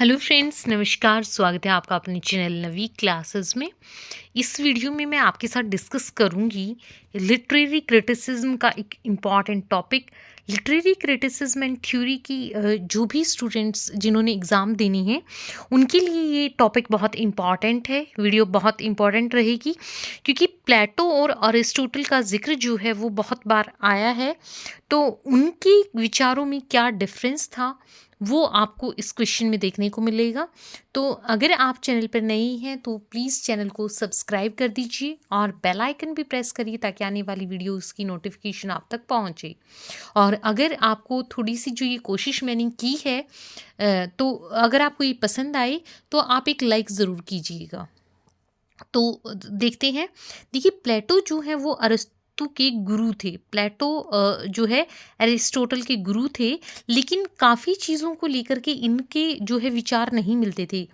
Hello friends, नमस्कार। स्वागत है आपका अपने चैनल नवी क्लासेस में। इस वीडियो में मैं आपके साथ डिस्कस करूंगी लिटरेरी क्रिटिसिज्म का एक important topic. Literary criticism and theory की जो भी स्टूडेंट्स जिन्होंने एग्ज़ाम देनी है उनके लिए ये टॉपिक बहुत इम्पॉर्टेंट है। वीडियो बहुत इम्पॉर्टेंट रहेगी क्योंकि प्लेटो और अरिस्टोटल का जिक्र जो है वो बहुत बार आया है। तो उनके विचारों में क्या डिफरेंस था वो आपको इस क्वेश्चन में देखने को मिलेगा। तो अगर आप चैनल पर नए हैं तो प्लीज़ चैनल को सब्सक्राइब कर दीजिए और बेल आइकन भी प्रेस करिए ताकि आने वाली वीडियोस की नोटिफिकेशन आप तक पहुंचे। और अगर आपको थोड़ी सी जो ये कोशिश मैंने की है तो अगर आपको ये पसंद आए तो आप एक लाइक ज़रूर कीजिएगा। तो देखते हैं। देखिए, प्लेटो जो है वो अरस्तु के गुरु थे। प्लेटो जो है अरिस्टोटल के गुरु थे, लेकिन काफ़ी चीज़ों को लेकर के इनके जो है विचार नहीं मिलते थे।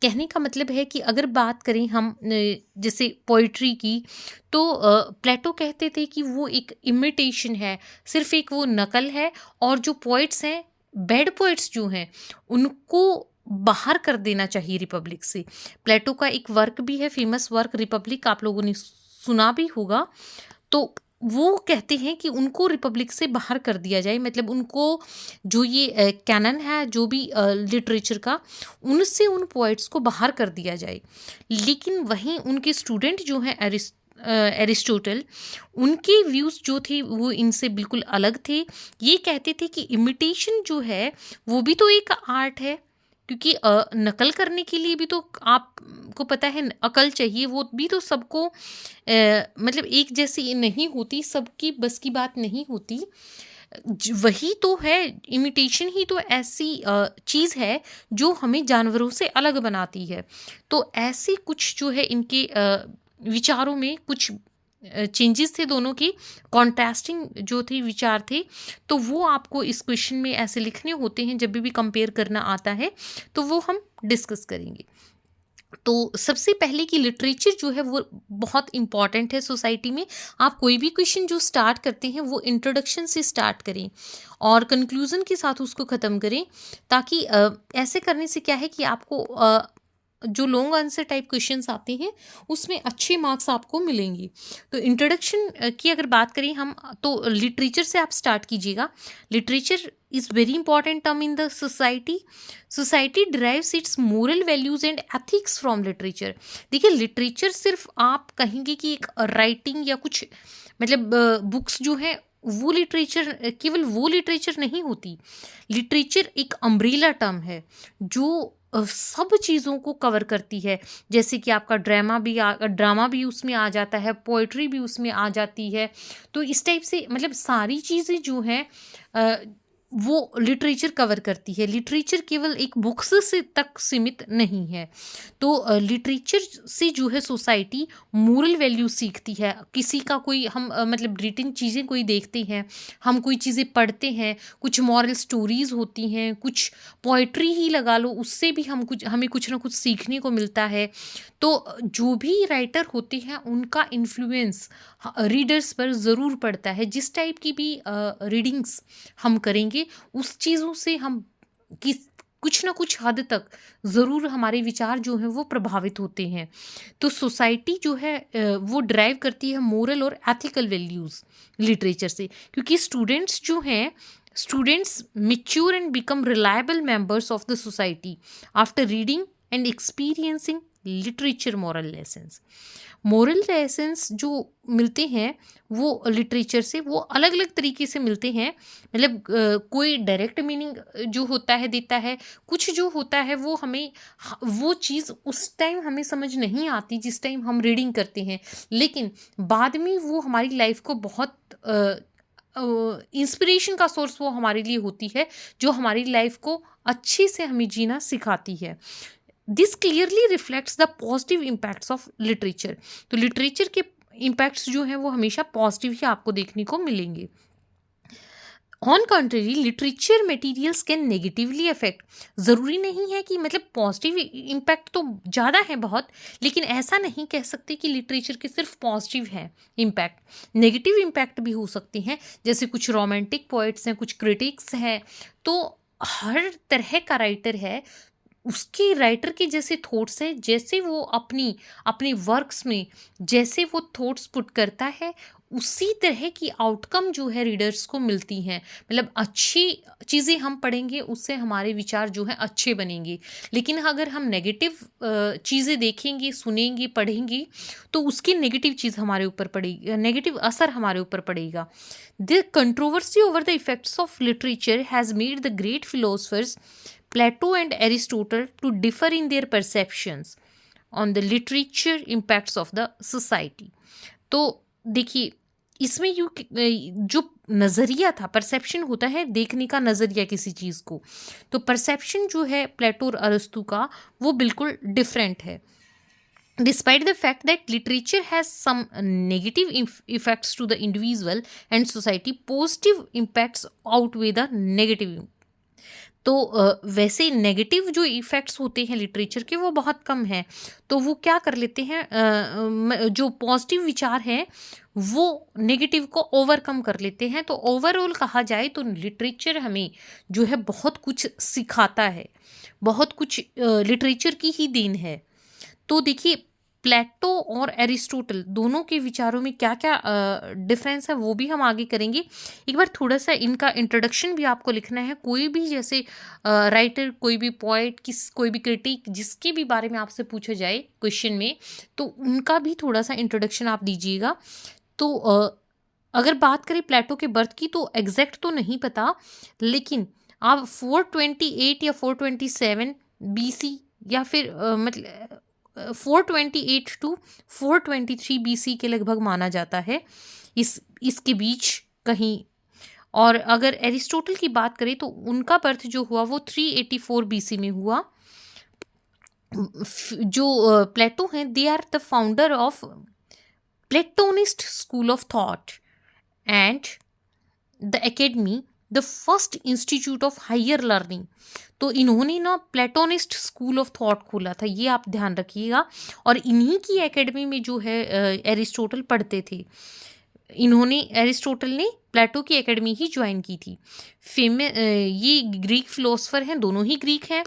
कहने का मतलब है कि अगर बात करें हम जैसे पोइट्री की, तो प्लेटो कहते थे कि वो एक इमिटेशन है, सिर्फ एक वो नकल है। और जो पोइट्स हैं, बैड पोइट्स जो हैं, उनको बाहर कर देना चाहिए रिपब्लिक से। प्लेटो का एक वर्क भी है, फेमस वर्क रिपब्लिक, आप लोगों ने सुना भी होगा। तो वो कहते हैं कि उनको रिपब्लिक से बाहर कर दिया जाए, मतलब उनको जो ये कैनन है जो भी लिटरेचर का, उनसे उन पोइट्स को बाहर कर दिया जाए। लेकिन वहीं उनके स्टूडेंट जो हैं एरिस्टोटल, उनके व्यूज़ जो थे वो इनसे बिल्कुल अलग थे। ये कहते थे कि इमिटेशन जो है वो भी तो एक आर्ट है, क्योंकि नकल करने के लिए भी तो आपको पता है अकल चाहिए। वो भी तो सबको मतलब एक जैसी नहीं होती, सबकी बस की बात नहीं होती। वही तो है, इमिटेशन ही तो ऐसी चीज़ है जो हमें जानवरों से अलग बनाती है। तो ऐसे कुछ जो है इनके विचारों में कुछ चेंजेस थे, दोनों की कॉन्ट्रास्टिंग जो थे विचार थे। तो वो आपको इस क्वेश्चन में ऐसे लिखने होते हैं, जब भी कंपेयर करना आता है तो वो हम डिस्कस करेंगे। तो सबसे पहले कि लिटरेचर जो है वो बहुत इम्पॉर्टेंट है सोसाइटी में। आप कोई भी क्वेश्चन जो स्टार्ट करते हैं वो इंट्रोडक्शन से स्टार्ट करें और कंक्लूजन के साथ उसको ख़त्म करें, ताकि ऐसे करने से क्या है कि आपको जो लॉन्ग आंसर टाइप क्वेश्चंस आते हैं उसमें अच्छे मार्क्स आपको मिलेंगे। तो इंट्रोडक्शन की अगर बात करें हम, तो लिटरेचर से आप स्टार्ट कीजिएगा। Literature is very important term in the society. Society derives it's moral values and ethics from literature. देखिए, लिटरेचर सिर्फ आप कहेंगे कि एक राइटिंग या कुछ मतलब बुक्स जो है वो लिटरेचर, केवल वो लिटरेचर नहीं होती। लिटरेचर एक अम्ब्रेला टर्म है जो सब चीज़ों को कवर करती है। जैसे कि आपका ड्रामा भी उसमें आ जाता है, पोइट्री भी उसमें आ जाती है। तो इस टाइप से मतलब सारी चीज़ें जो हैं वो लिटरेचर कवर करती है। लिटरेचर केवल एक बुक्स से तक सीमित नहीं है। तो लिटरेचर से जो है सोसाइटी मोरल वैल्यू सीखती है। किसी का कोई हम मतलब रिटन चीज़ें कोई देखते हैं, हम कोई चीज़ें पढ़ते हैं, कुछ मॉरल स्टोरीज होती हैं, कुछ पोइट्री ही लगा लो, उससे भी हमें कुछ ना कुछ सीखने को मिलता है। तो जो भी राइटर होते हैं उनका इन्फ्लुएंस रीडर्स पर ज़रूर पड़ता है। जिस टाइप की भी रीडिंग्स हम करेंगे उस चीज़ों से हम किस कुछ ना कुछ हद तक ज़रूर हमारे विचार जो हैं वो प्रभावित होते हैं। तो सोसाइटी जो है वो ड्राइव करती है मोरल और एथिकल वैल्यूज़ लिटरेचर से, क्योंकि students mature and become reliable members of the society after reading and experiencing literature moral lessons जो मिलते हैं वो लिटरेचर से वो अलग अलग तरीके से मिलते हैं। मतलब कोई डायरेक्ट मीनिंग जो होता है देता है, कुछ जो होता है वो हमें वो चीज़ उस टाइम हमें समझ नहीं आती जिस टाइम हम रीडिंग करते हैं, लेकिन बाद में वो हमारी लाइफ को बहुत इंस्पिरेशन का सोर्स वो हमारे लिए होती है, जो हमारी लाइफ को अच्छे से हमें जीना सिखाती है। This clearly reflects the positive impacts of literature. तो लिटरेचर के इम्पैक्ट्स जो हैं वो हमेशा पॉजिटिव ही आपको देखने को मिलेंगे। On country, literature materials can negatively affect. ज़रूरी नहीं है कि मतलब पॉजिटिव इम्पैक्ट तो ज़्यादा है बहुत, लेकिन ऐसा नहीं कह सकते कि लिटरेचर के सिर्फ पॉजिटिव है इम्पैक्ट, नेगेटिव इम्पैक्ट भी हो सकते हैं। जैसे कुछ रोमांटिक पोइट्स हैं, कुछ क्रिटिक्स हैं। तो हर तरह का राइटर है उसके राइटर के जैसे थॉट्स हैं, जैसे वो अपने वर्क्स में जैसे वो थॉट्स पुट करता है, उसी तरह की आउटकम जो है रीडर्स को मिलती हैं। मतलब अच्छी चीज़ें हम पढ़ेंगे, उससे हमारे विचार जो हैं अच्छे बनेंगे। लेकिन अगर हम नेगेटिव चीज़ें देखेंगे, सुनेंगे, पढ़ेंगे, तो उसकी नेगेटिव चीज़ हमारे ऊपर पड़ेगी, नेगेटिव असर हमारे ऊपर पड़ेगा। The controversy over the effects of literature has made the great philosophers Plato and Aristotle to differ in their perceptions on the literature impacts of the society। तो देखिए, इसमें जो नज़रिया था, परसेप्शन होता है देखने का नज़रिया किसी चीज़ को, तो परसेप्शन जो है प्लेटो और अरस्तु का वो बिल्कुल डिफरेंट है। Despite the fact that literature has some negative effects to the individual and society, positive impacts outweigh the negative। तो वैसे नेगेटिव जो इफ़ेक्ट्स होते हैं लिटरेचर के वो बहुत कम हैं, तो वो क्या कर लेते हैं, जो पॉजिटिव विचार हैं वो नेगेटिव को ओवरकम कर लेते हैं। तो ओवरऑल कहा जाए तो लिटरेचर हमें जो है बहुत कुछ सिखाता है, बहुत कुछ लिटरेचर की ही देन है। तो देखिए, प्लेटो और एरिस्टोटल दोनों के विचारों में क्या क्या डिफरेंस है वो भी हम आगे करेंगे। एक बार थोड़ा सा इनका इंट्रोडक्शन भी आपको लिखना है। कोई भी जैसे राइटर, कोई भी पोएट, कोई भी क्रिटिक, जिसके भी बारे में आपसे पूछा जाए क्वेश्चन में, तो उनका भी थोड़ा सा इंट्रोडक्शन आप दीजिएगा। तो अगर बात करें प्लेटो के बर्थ की, तो एग्जैक्ट तो नहीं पता, लेकिन आप 428 या 427 BC या फिर मतलब 428 टू 423 BC के लगभग माना जाता है, इसके बीच कहीं। और अगर एरिस्टोटल की बात करें तो उनका बर्थ जो हुआ वो 384 BC में हुआ। जो प्लेटो हैं, they are the founder of Platonist school of thought and the academy, the first institute of higher learning. तो इन्होंने ना प्लेटोनिस्ट स्कूल ऑफ थॉट खोला था, ये आप ध्यान रखिएगा। और इन्हीं की एकेडमी में जो है एरिस्टोटल पढ़ते थे। एरिस्टोटल ने प्लेटो की एकेडमी ही ज्वाइन की थी। ये ग्रीक फिलोसफर हैं, दोनों ही ग्रीक हैं,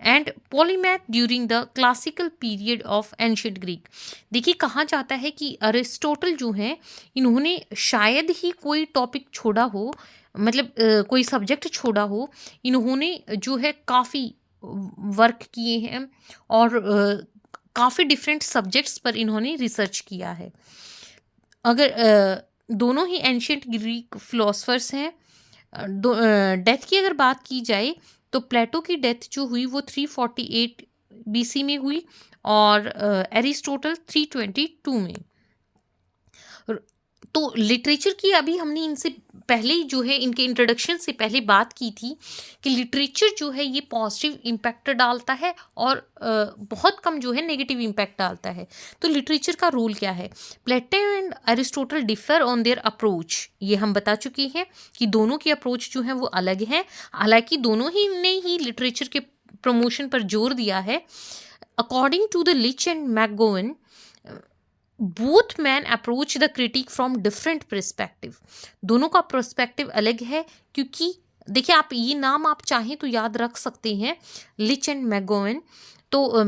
and polymath during the classical period of ancient Greek. देखिए, कहा जाता है कि अरिस्टोटल जो हैं, इन्होंने शायद ही कोई टॉपिक छोड़ा हो, मतलब कोई सब्जेक्ट छोड़ा हो। इन्होंने जो है काफ़ी वर्क किए हैं और काफ़ी डिफरेंट सब्जेक्ट्स पर इन्होंने रिसर्च किया है। अगर दोनों ही एंशिएंट ग्रीक फिलोसफर्स हैं। डेथ की अगर बात की जाए तो प्लेटो की डेथ जो हुई वो 348 BC में हुई और एरिस्टोटल 322 में। तो लिटरेचर की अभी हमने इनसे पहले ही जो है इनके इंट्रोडक्शन से पहले बात की थी कि लिटरेचर जो है ये पॉजिटिव इम्पैक्ट डालता है और बहुत कम जो है नेगेटिव इम्पैक्ट डालता है। तो लिटरेचर का रोल क्या है? Plato and Aristotle differ on their approach, ये हम बता चुके हैं कि दोनों की अप्रोच जो है वो अलग है। हालांकि दोनों ही ने ही लिटरेचर के प्रमोशन पर जोर दिया है। According to the Leach and McGowan, both man approach the critic from different perspective. दोनों का पर्सपेक्टिव अलग है, क्योंकि देखिए, आप ये नाम आप चाहें तो याद रख सकते हैं, लिच एंड मैकगोवन। तो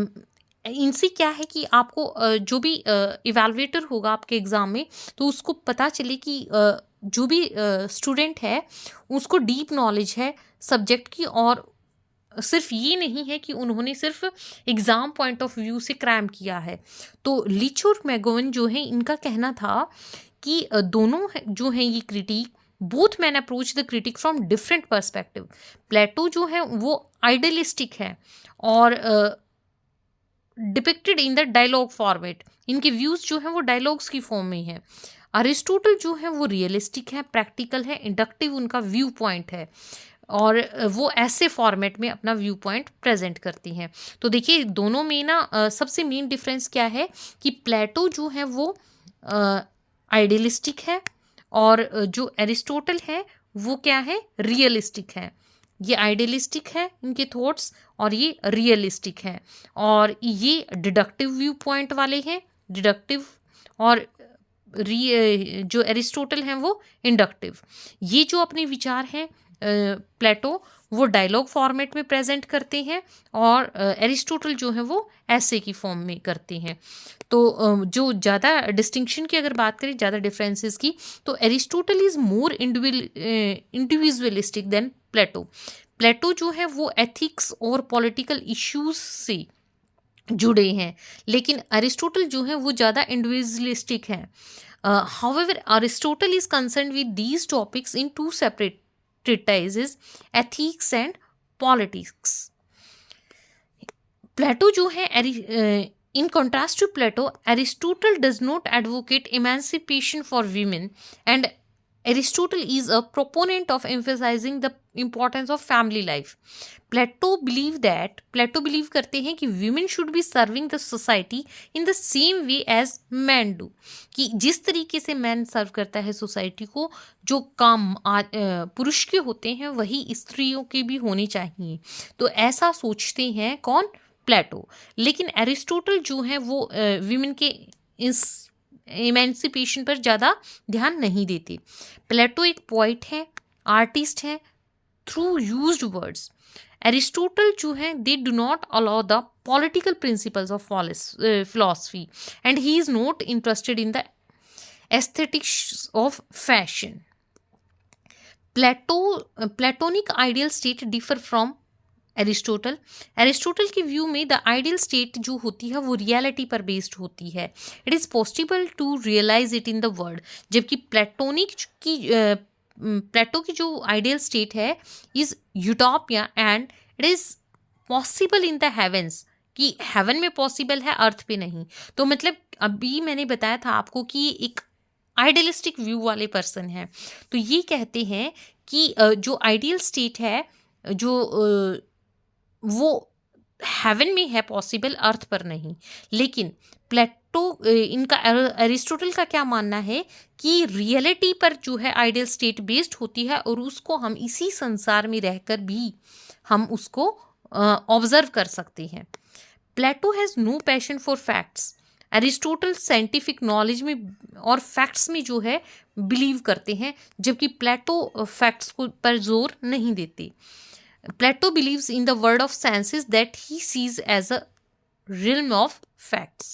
इनसे क्या है कि आपको जो भी इवैल्यूएटर होगा आपके एग्ज़ाम में, तो उसको पता चले कि जो भी स्टूडेंट है उसको डीप नॉलेज है सब्जेक्ट की, और सिर्फ ये नहीं है कि उन्होंने सिर्फ एग्ज़ाम पॉइंट ऑफ व्यू से क्रैम किया है। तो लिच और मैगोवन जो है, इनका कहना था कि दोनों जो हैं ये critic, both man approach the critic from different perspective. Plato जो है वो आइडियलिस्टिक है और depicted in the dialogue format, इनके व्यूज़ जो हैं वो डायलॉग्स की फॉर्म में है। अरिस्टोटल जो है वो रियलिस्टिक है, प्रैक्टिकल है, इंडक्टिव उनका व्यू पॉइंट है, और वो ऐसे फॉर्मेट में अपना व्यू पॉइंट प्रेजेंट करती हैं। तो देखिए, दोनों में ना सबसे मेन डिफरेंस क्या है कि प्लेटो जो है वो आइडियलिस्टिक है और जो एरिस्टोटल है वो क्या है, रियलिस्टिक है। ये आइडियलिस्टिक है इनके थॉट्स और ये रियलिस्टिक है, और ये डिडक्टिव व्यू पॉइंट वाले हैं, डिडक्टिव, और जो एरिस्टोटल हैं वो इंडक्टिव। ये जो अपने विचार हैं प्लेटो, वो डायलॉग फॉर्मेट में प्रेजेंट करते हैं और एरिस्टोटल जो है वो ऐसे की फॉर्म में करते हैं। तो जो ज़्यादा डिस्टिंक्शन की अगर बात करें, ज़्यादा डिफरेंसेस की, तो Aristotle is more individualistic than Plato. Plato जो है वो एथिक्स और पॉलिटिकल इश्यूज से जुड़े हैं, लेकिन अरिस्टोटल जो है वो ज़्यादा इंडिविजुअलिस्टिक है। However Aristotle is concern with these topics in two separate treatises, ethics and politics. Plato जो है, इन contrast to Plato, Aristotle does not advocate emancipation for women, and Aristotle is a proponent of emphasizing the importance of family life. Plato believe करते हैं कि women should be serving the society in the same way as men do, कि जिस तरीके से man सर्व करता है society को, जो काम पुरुष के होते हैं वही स्त्रियों के भी होने चाहिए। तो ऐसा सोचते हैं कौन? प्लेटो। लेकिन एरिस्टोटल जो है वो विमेन के इस इमेंसिपेशन पर ज़्यादा ध्यान नहीं देते। प्लेटो एक पोइट है, आर्टिस्ट है थ्रू यूज्ड वर्ड्स। एरिस्टोटल जो है they do not allow the political principles of philosophy and he is not interested in the aesthetics of fashion. Platonic ideal state differ from Aristotle के view में the ideal state जो होती है वो reality पर based होती है। It is possible to realise it in the world, जबकि प्लेटो की जो आइडियल स्टेट है is utopia and it is possible in the heavens, कि हेवन में पॉसिबल है, अर्थ पे नहीं। तो मतलब अभी मैंने बताया था आपको कि एक आइडियलिस्टिक व्यू वाले पर्सन है। तो ये कहते हैं कि जो आइडियल स्टेट है जो वो हेवन में है पॉसिबल, अर्थ पर नहीं। लेकिन इनका एरिस्टोटल का क्या मानना है कि रियलिटी पर जो है आइडियल स्टेट बेस्ड होती है और उसको हम इसी संसार में रहकर भी हम उसको ऑब्जर्व कर सकते हैं। Plato has no passion for facts. Aristotle scientific knowledge में और फैक्ट्स में जो है बिलीव करते हैं, जबकि प्लेटो फैक्ट्स को पर जोर नहीं देते। Plato believes in the world of senses that he sees as a realm of facts.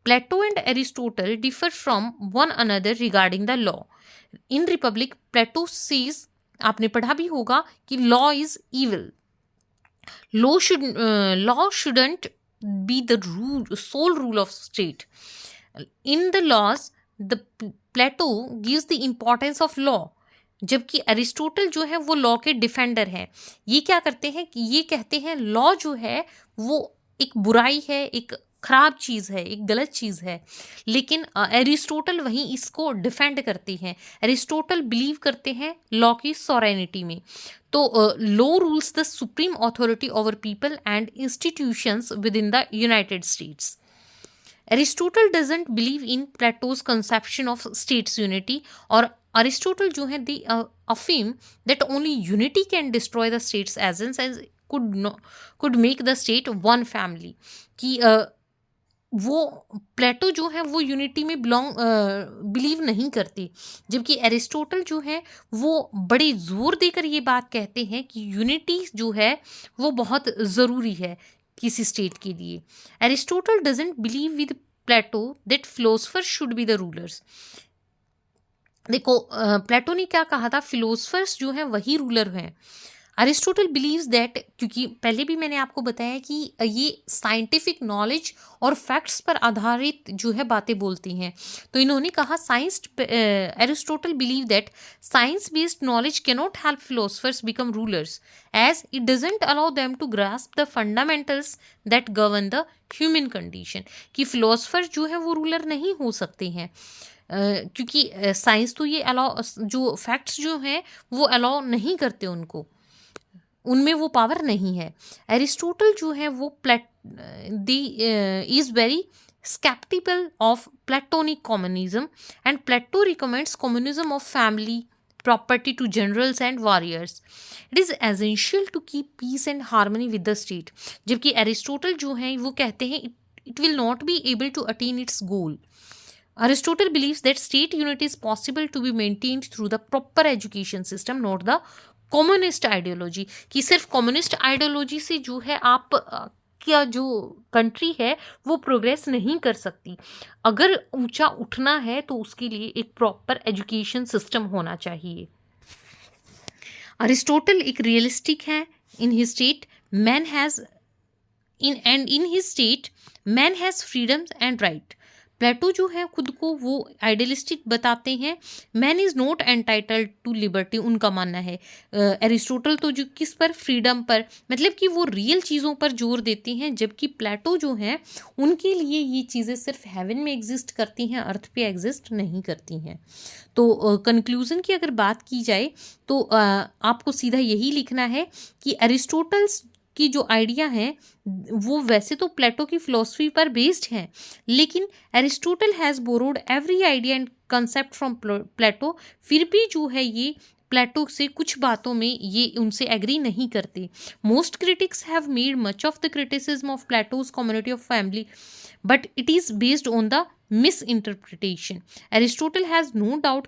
Plato and Aristotle differ from one another regarding the law. In Republic, Plato says, आपने पढ़ा भी होगा कि law is evil. Law shouldn't be the sole rule of state. In the laws, Plato gives the importance of law. जबकि Aristotle जो है वो law के डिफेंडर है। ये क्या करते हैं कि ये कहते हैं लॉ जो है वो एक बुराई है, एक खराब चीज़ है, एक गलत चीज़ है। लेकिन एरिस्टोटल वहीं इसको डिफेंड करते हैं। एरिस्टोटल बिलीव करते हैं लॉ की सॉरेनिटी में। तो law rules the supreme authority over people and institutions with in the United states. Aristotle doesn't believe in Plato's conception of states unity, और Aristotle जो है they affirm that only unity can destroy the state's essence as could make the state one family, कि वो प्लेटो जो है वो unity में believe नहीं करते, जबकि एरिस्टोटल जो है वो बड़े जोर देकर ये बात कहते हैं कि यूनिटी जो है वो बहुत ज़रूरी है किसी स्टेट के लिए। Aristotle doesn't believe with Plato that philosophers should be the rulers. देखो प्लेटो ने क्या कहा था, फिलोसफर्स जो हैं वही रूलर हैं। अरिस्टोटल बिलीव्स दैट, क्योंकि पहले भी मैंने आपको बताया कि ये साइंटिफिक नॉलेज और फैक्ट्स पर आधारित जो है बातें बोलती हैं, तो इन्होंने कहा Aristotle believe that science based knowledge cannot help philosophers become rulers as it doesn't allow them to grasp the fundamentals that govern the human condition, कि फिलोसफर जो है वो रूलर नहीं हो सकते हैं, क्योंकि साइंस तो ये अलाउ, जो फैक्ट्स जो हैं वो अलाउ नहीं करते उनको, उनमें वो पावर नहीं है। एरिस्टोटल जो है वो is very skeptical of Platonic communism, and Plato recommends communism of family property to generals and warriors. It is essential to keep peace and harmony with the state. जबकि एरिस्टोटल जो है वो कहते हैं it will not be able to attain its goal. Aristotle believes that state unity is possible to be maintained through the proper education system, not the communist ideology, कि सिर्फ communist ideology से जो है आप क्या जो कंट्री है वो प्रोग्रेस नहीं कर सकती। अगर ऊंचा उठना है तो उसके लिए एक प्रॉपर एजुकेशन सिस्टम होना चाहिए। अरिस्टोटल एक रियलिस्टिक है। In his state man has in his state man has freedoms and right. Plato जो है खुद को वो आइडियलिस्टिक बताते हैं। Man is not entitled to liberty, उनका मानना है। एरिस्टोटल तो जो किस पर, फ्रीडम पर, मतलब कि वो रियल चीज़ों पर जोर देते हैं, जबकि प्लेटो जो है उनके लिए ये चीज़ें सिर्फ हेवन में एग्जिस्ट करती हैं, अर्थ पे एग्जिस्ट नहीं करती हैं। तो कंक्लूज़न की अगर बात की जाए तो आपको सीधा यही लिखना है कि एरिस्टोटल्स की जो आइडिया है वो वैसे तो प्लेटो की फिलॉसफी पर बेस्ड हैं, लेकिन Aristotle has borrowed every idea and concept from Plato. फिर भी जो है ये प्लेटो से कुछ बातों में ये उनसे एग्री नहीं करते। Most critics have made much of the criticism of Plato's community of family, but it is based on the misinterpretation. Aristotle has no doubt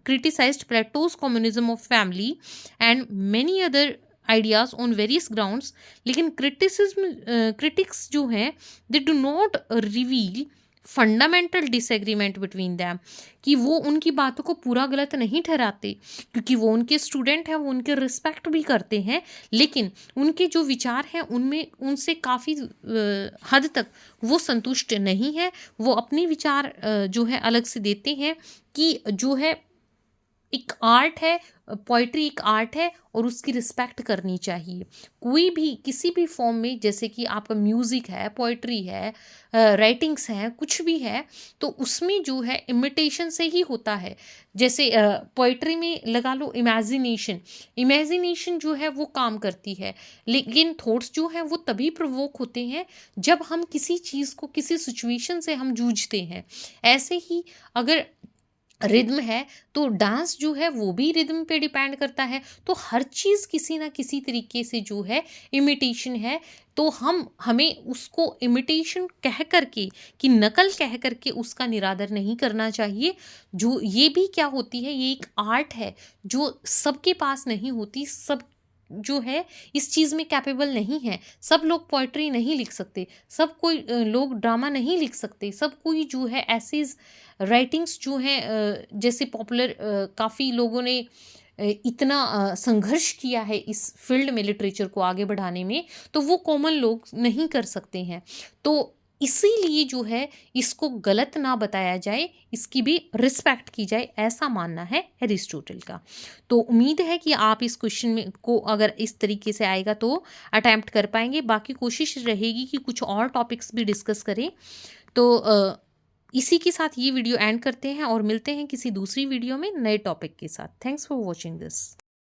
criticized Plato's communism of family and many other ideas on various grounds, लेकिन critics जो हैं they do not reveal fundamental disagreement between them, कि वो उनकी बातों को पूरा गलत नहीं ठहराते, क्योंकि वो उनके स्टूडेंट हैं, वो उनके रिस्पेक्ट भी करते हैं, लेकिन उनके जो विचार हैं उनमें उनसे काफ़ी हद तक वो संतुष्ट नहीं है। वो अपने विचार जो है अलग से देते हैं कि जो है एक आर्ट है, पोइट्री एक आर्ट है और उसकी रिस्पेक्ट करनी चाहिए। कोई भी किसी भी फॉर्म में, जैसे कि आपका म्यूज़िक है, पोइट्री है, राइटिंग्स हैं, कुछ भी है, तो उसमें जो है इमिटेशन से ही होता है। जैसे पोइट्री में लगा लो इमेजिनेशन जो है वो काम करती है, लेकिन थॉट्स जो हैं वो तभी प्रोवोक होते हैं जब हम किसी चीज़ को, किसी सिचुएशन से हम जूझते हैं। ऐसे ही अगर रिद्म है तो डांस जो है वो भी रिद्म पे डिपेंड करता है। तो हर चीज़ किसी ना किसी तरीके से जो है इमिटेशन है, तो हमें उसको इमिटेशन कह करके, कि नकल कह करके उसका निरादर नहीं करना चाहिए। जो ये भी क्या होती है, ये एक आर्ट है जो सबके पास नहीं होती। सब जो है इस चीज़ में कैपेबल नहीं है। सब लोग पोइट्री नहीं लिख सकते, सब कोई लोग ड्रामा नहीं लिख सकते, सब कोई जो है ऐसी राइटिंग्स जो हैं जैसे पॉपुलर काफ़ी लोगों ने इतना संघर्ष किया है इस फील्ड में, लिटरेचर को आगे बढ़ाने में, तो वो कॉमन लोग नहीं कर सकते हैं। तो इसीलिए जो है इसको गलत ना बताया जाए, इसकी भी रिस्पेक्ट की जाए, ऐसा मानना है एरिस्टोटल का। तो उम्मीद है कि आप इस क्वेश्चन में को अगर इस तरीके से आएगा तो अटैम्प्ट कर पाएंगे। बाकी कोशिश रहेगी कि कुछ और टॉपिक्स भी डिस्कस करें। तो इसी के साथ ये वीडियो एंड करते हैं और मिलते हैं किसी दूसरी वीडियो में नए टॉपिक के साथ। Thanks for watching this.